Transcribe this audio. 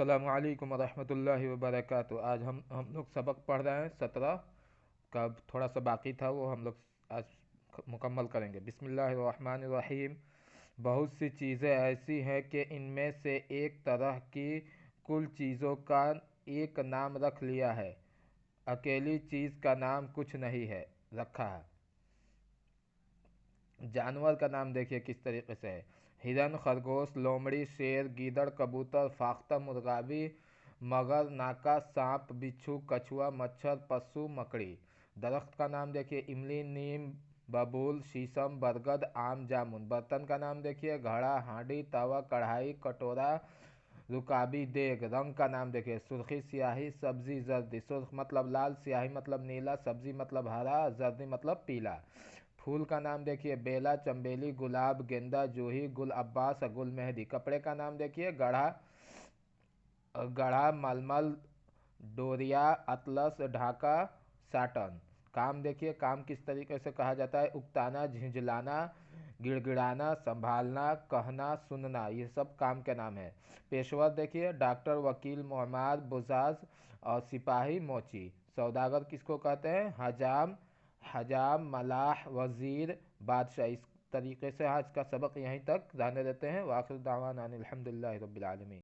अस्सलामु अलैकुम वरहमतुल्लाहि वबरकातुहू। आज हम लोग सबक पढ़ रहे हैं 17 का। थोड़ा सा बाकी था, वो हम लोग आज मुकम्मल करेंगे। बिस्मिल्लाहिर्रहमानिर्रहीम। बहुत सी चीज़ें ऐसी हैं कि इनमें से एक तरह की कुल चीज़ों का एक नाम रख लिया है, अकेली चीज़ का नाम कुछ नहीं है रखा है। जानवर का नाम देखिए किस तरीके से है। हिरन, खरगोश, लोमड़ी, शेर, गीदड़, कबूतर, फाख्ता, मुर्गाबी, मगर, नाका, सांप, बिच्छू, कछुआ, मच्छर, पशु, मकड़ी। दरख्त का नाम देखिए इमली, नीम, बबूल, शीशम, बरगद, आम, जामुन। बर्तन का नाम देखिए घड़ा, हांडी, तवा, कढ़ाई, कटोरा, रुकाबी, देग। रंग का नाम देखिए सुर्खी, स्याही, सब्जी, जर्दी। सुर्ख मतलब लाल, स्याही मतलब नीला, सब्जी मतलब हरा, जर्दी मतलब पीला। फूल का नाम देखिए बेला, चंबेली, गुलाब, गेंदा, जूही, गुल अब्बास, गुल मेहंदी। कपड़े का नाम देखिए गढ़ा, गढ़ा, मलमल, डोरिया, अतलस, ढाका, साटन। काम देखिए काम किस तरीके से कहा जाता है। उकताना, झिंझलाना, गिड़गिड़ाना, संभालना, कहना, सुनना, ये सब काम के नाम है। पेशवर देखिए डॉक्टर, वकील, मोहम्मद, बुजाज और सिपाही, मोची। सौदागर किसको कहते हैं? हजाम, हजाम, मलाह, वज़ीर, बादशाह। इस तरीके से आज का सबक यहीं तक रहने देते हैं। वाखिर दावाना अनिल हम्दुलिल्लाहि रब्बिल आलमीन।